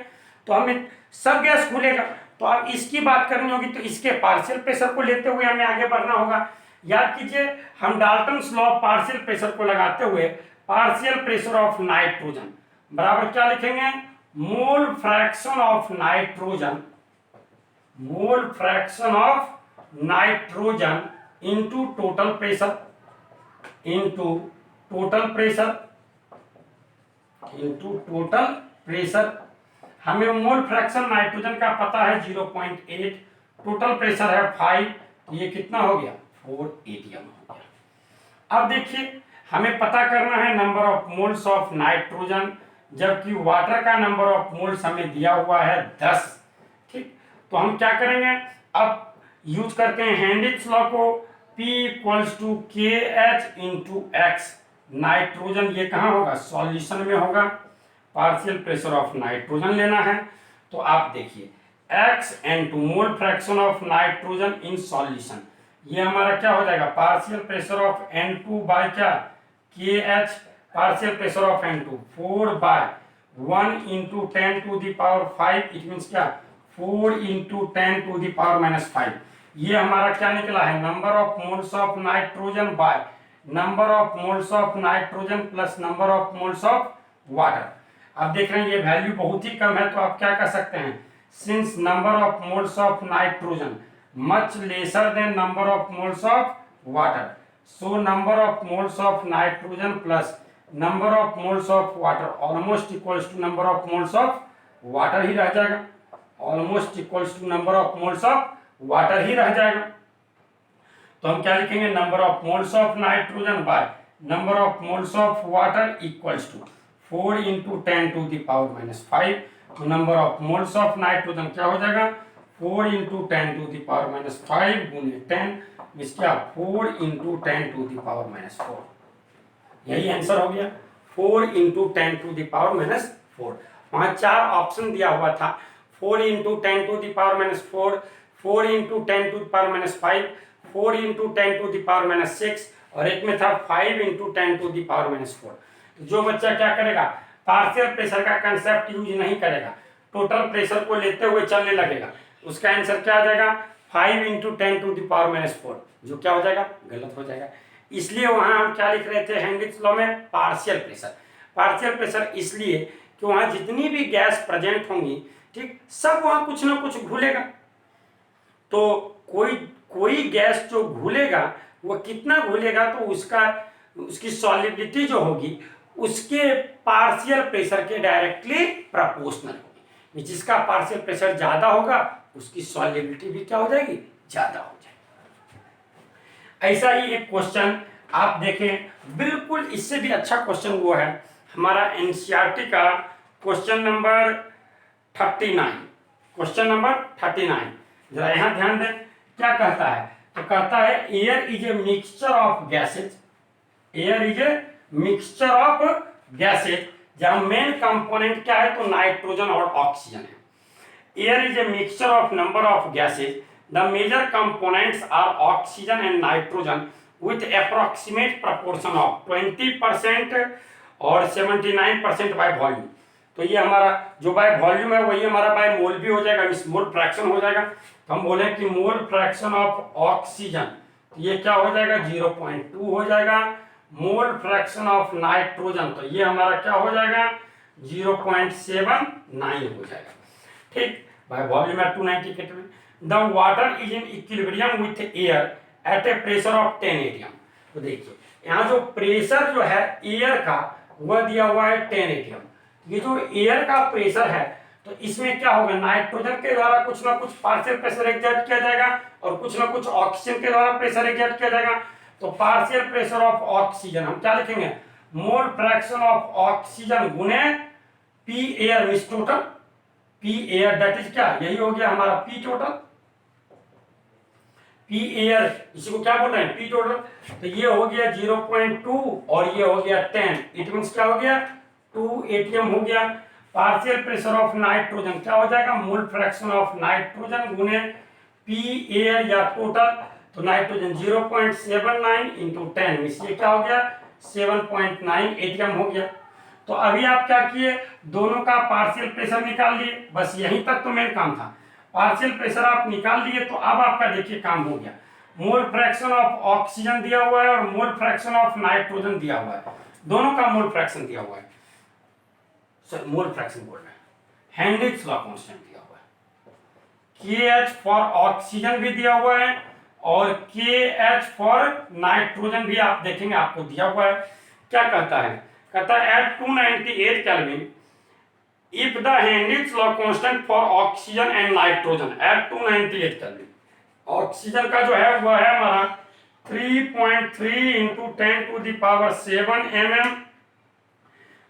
तो हमें सब गैस खुलेगा। तो अब इसकी बात करनी होगी, तो इसके पार्शियल प्रेशर को लेते हुए हमें आगे बढ़ना होगा। याद कीजिए, हम Dalton's law of partial pressure को लगाते हुए पार्शियल प्रेशर ऑफ नाइट्रोजन बराबर क्या लिखेंगे, मोल fraction of nitrogen, mole fraction of nitrogen into total pressure, into total pressure, into total pressure. हमें मोल फ्रैक्शन नाइट्रोजन का पता है 0.8, टोटल प्रेशर है 5, तो ये कितना हो गया 4 atm हो गया। अब देखिए, हमें पता करना है number of moles of nitrogen, जबकि वाटर का नंबर ऑफ मोल्स हमें दिया हुआ है 10। ठीक, तो हम क्या करेंगे, अब यूज करते हैं हेनरिच लॉ को, P equals to KH into x. Nitrogen ये कहाँ होगा, सॉल्यूशन में होगा, पार्शियल प्रेशर ऑफ नाइट्रोजन लेना है। तो आप देखिए x N2 mole fraction of nitrogen in solution, ये हमारा क्या हो जाएगा, partial pressure of N2 by क्या, KH, partial pressure of N2 4 by 1 into 10 to the power 5, it means क्या 4 इंटू 10 टू द पावर -5। ये हमारा क्या निकला है, number of moles of nitrogen by number of moles of nitrogen plus number of moles of water. अब देख रहे हैं ये वैल्यू बहुत ही कम है, तो आप क्या कर सकते हैं, since number of moles of nitrogen much lesser than number of moles of water, so number of moles of nitrogen plus number of moles of water almost equals to number of moles of water ही रह जाएगा, almost equals to number of moles of water ही रह जाएगा। तो हम क्या लिखेंगे, number of moles of nitrogen by number of moles of water equals to 4 into 10 to the power -5। तो number of moles of nitrogen क्या हो जाएगा, 4 इंटू 10 टू द पावर -5 गुने 10, मीन्स क्या 4 इंटू 10 टू द पावर -4। यही answer हो गया, 4 into 10 to the power -4। वहाँ 4 ऑप्शन दिया हुआ था, 4 into 10 to the power -4, 4 into 10 to the power -5, 4 into 10 to the power -6, और एक में था 5 इंटू 10 टू द पावर -4। जो बच्चा क्या करेगा, पार्शियल प्रेशर का कंसेप्ट यूज नहीं करेगा, टोटल प्रेशर को लेते हुए चलने लगेगा, उसका आंसर क्या आ जाएगा, 5 इंटू 10 टू द पावर -4, जो क्या हो जाएगा, गलत हो जाएगा। इसलिए वहां हम क्या लिख रहे थे हेनरिच लॉ में, पार्शियल प्रेशर। पार्शियल प्रेशर इसलिए कि वहां जितनी भी गैस प्रेजेंट होंगी, ठीक, सब वहां कुछ ना कुछ घुलेगा। तो कोई गैस जो घुलेगा वो कितना घुलेगा, तो उसकी सॉल्युबिलिटी जो होगी उसके पार्शियल प्रेशर के डायरेक्टली प्रोपोर्शनल होगी। जिसका पार्शियल प्रेशर ज्यादा होगा उसकी सॉल्युबिलिटी भी क्या हो जाएगी, ज्यादा हो जाएगी। ऐसा ही एक क्वेश्चन आप देखें, बिल्कुल इससे भी अच्छा क्वेश्चन वो है हमारा एनसीईआरटी का क्वेश्चन नंबर 39। क्वेश्चन नंबर 39 जरा यहां ध्यान दें, क्या कहता है, तो कहता है air is a mixture of gases, air is a mixture of gases, जहां मेन कंपोनेंट क्या है, तो नाइट्रोजन और ऑक्सीजन है। Air is a mixture of number of gases, the major components are oxygen and nitrogen with approximate proportion of 20% और 79% by volume. तो ये हमारा जो बाय वॉल्यूम है वही हमारा बाय मोल भी हो जाएगा, मींस मोल फ्रैक्शन हो जाएगा। तो हम बोले कि मोल फ्रैक्शन ऑफ ऑक्सीजन, तो ये क्या हो जाएगा 0.2 हो जाएगा। मोल फ्रैक्शन ऑफ नाइट्रोजन, तो ये हमारा क्या हो जाएगा 0.79 हो जाएगा। ठीक, बाय वॉल्यूम है 290 kelvin. The water is in equilibrium with air at A pressure of 10 atm। तो देखिए यहाँ जो प्रेशर जो है एयर का वह दिया हुआ है 10 atm। ये जो एयर का प्रेशर है तो इसमें क्या होगा, नाइट्रोजन के द्वारा कुछ ना कुछ पार्शियल प्रेशर एग्जर्ट किया जाएगा और कुछ ना कुछ ऑक्सीजन के द्वारा प्रेशर एग्जर्ट किया जाएगा। तो पार्शियल प्रेशर ऑफ ऑक्सीजन हम क्या लिखेंगे, मोल फ्रैक्शन ऑफ ऑक्सीजन गुने P air means total, P air that is क्या, यही हो गया हमारा पी टोटल, पी एयर इसी को क्या बोल रहे हैं पी टोटल। तो ये हो गया 0.2 और ये हो गया 10, इट मींस क्या हो गया 2 atm हो गया। पार्शियल प्रेशर ऑफ नाइट्रोजन क्या हो जाएगा, मोल फ्रैक्शन ऑफ नाइट्रोजन गुने पी एयर या टोटल, तो नाइट्रोजन 0.79 इंटू 10 मींस ये क्या हो गया 7.9 atm हो गया। तो अभी आप क्या किए, दोनों का पार्शियल प्रेशर निकाल लिए, बस यहीं तक तो मेन काम था। पार्शियल प्रेशर आप निकाल लिए, तो अब आपका देखिए काम हो गया। मोल फ्रैक्शन ऑफ ऑक्सीजन दिया हुआ है और मोल फ्रैक्शन ऑफ नाइट्रोजन दिया हुआ है, दोनों का मोल फ्रैक्शन दिया हुआ है, मोल फ्रैक्शन बोल रहे हैं। हेनरिच लॉ कांस्टेंट दिया हुआ है, KH फॉर ऑक्सीजन भी दिया हुआ है और KH फॉर नाइट्रोजन भी आप देखेंगे आपको दिया हुआ है। क्या कहता है, कहता है at 298 kelvin if the Henry's law constant for oxygen and nitrogen at 298 kelvin, oxygen का जो है वह है हमारा 3.3 इंटू 10⁻7 mm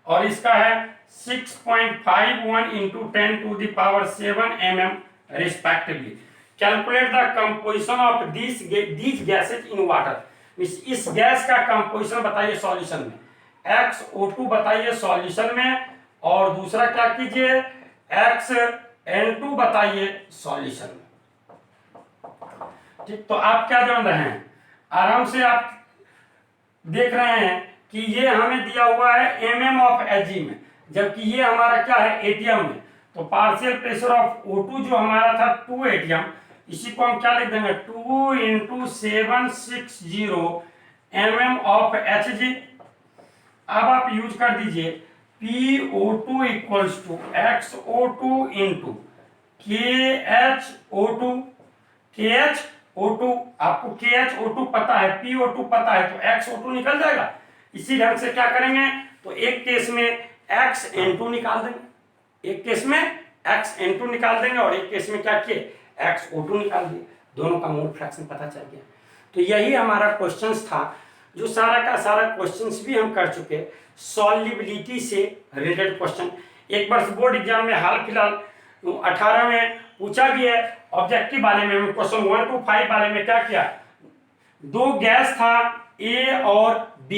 और इसका है 6.51 into 10⁻7 mm respectively. Calculate the composition of these gases in water, इस गैस का कंपोजिशन बताइए सॉल्यूशन में, XO2 बताइए सॉल्यूशन में, और दूसरा क्या कीजिए XN2 बताइए सॉल्यूशन में। ठीक, तो आप क्या जान रहे हैं, आराम से आप देख रहे हैं कि ये हमें दिया हुआ है mm ऑफ Hg में, जबकि ये हमारा क्या है एटीएम में। तो पार्शियल प्रेशर ऑफ O2 जो हमारा था 2 एटीएम, इसी को हम क्या लिख देंगे 2 इंटू 760 mm ऑफ Hg। अब आप यूज कर दीजिए PO2 equals to XO2 into KHO2। KHO2 आपको KHO2 पता है, PO2 पता है, तो XO2 निकल जाएगा। इसी ढंग से क्या करेंगे, तो एक केस में XN2 निकाल देंगे, एक केस में XN2 निकाल देंगे और एक केस में क्या किए XO2 निकाल दिए, दोनों का मोल फ्रैक्शन पता चल गया। तो यही हमारा क्वेश्चंस था, जो सारा का सारा क्वेश्चंस भी हम कर चुके, सॉल्युबिलिटी से रिलेटेड क्वेश्चन। एक वर्ष बोर्ड एग्जाम में हाल फिलहाल 18 में पूछा भी है, ऑब्जेक्टिव वाले में क्वेश्चन 1 to 5 वाले में क्या किया, दो गैस था A और B,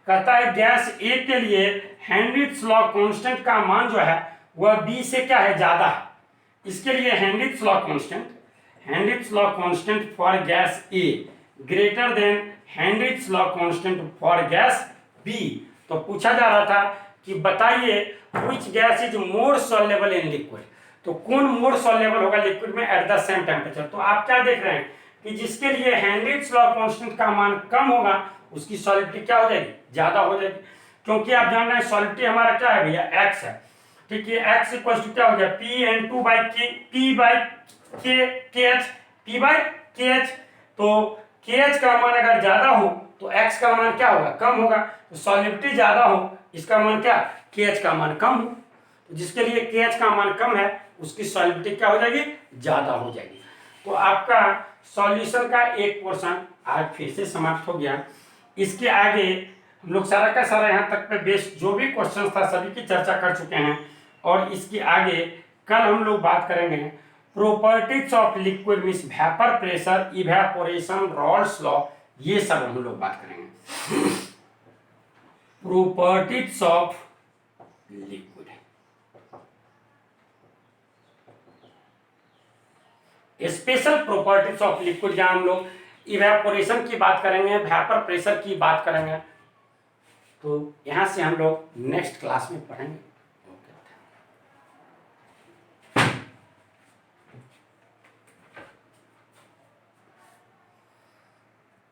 कहता है गैस A के लिए हेनरिच लॉ कांस्टेंट का मान जो है वह B से क्या है ज्यादा है। इसके लिए Heinrich law constant for gas A greater than Heinrich law constant for gas B। तो पूछा जा रहा था कि बताइए which gas is more soluble in liquid, तो कौन मोर सॉल्युबल होगा लिक्विड में एट द सेम टेम्परेचर। तो आप क्या देख रहे हैं कि जिसके लिए हेनरिच लॉ कांस्टेंट का मान कम होगा उसकी सॉल्युबिलिटी क्या हो जाएगी, ज्यादा हो जाएगी, क्योंकि आप जान रहे हैं सॉल्युबिलिटी हमारा क्या है भैया X है। ठीक है, X इक्वल टू क्या हो गया PN2 बाई KH। तो KH का मान अगर ज्यादा हो तो X का मान क्या होगा, कम होगा। तो सॉल्युबिलिटी ज्यादा हो, इसका मान क्या, KH का मान कम हो, तो जिसके लिए KH का मान कम है उसकी सॉल्युबिलिटी क्या हो जाएगी, ज्यादा हो जाएगी। तो आपका सॉल्यूशन का एक पोर्शन आज फिर से समाप्त हो गया। इसके आगे हम लोग सारा का सारा यहाँ तक पे बेस्ड जो भी क्वेश्चन था सभी की चर्चा कर चुके हैं, और इसके आगे कल हम लोग बात करेंगे properties of liquid means vapour pressure, evaporation, Rawls law, ये सब हम लोग बात करेंगे। Properties of liquid, special properties of liquid, जहां हम लोग इवेपोरेशन की बात करेंगे, वेपर प्रेशर की बात करेंगे। तो यहां से हम लोग नेक्स्ट क्लास में पढ़ेंगे।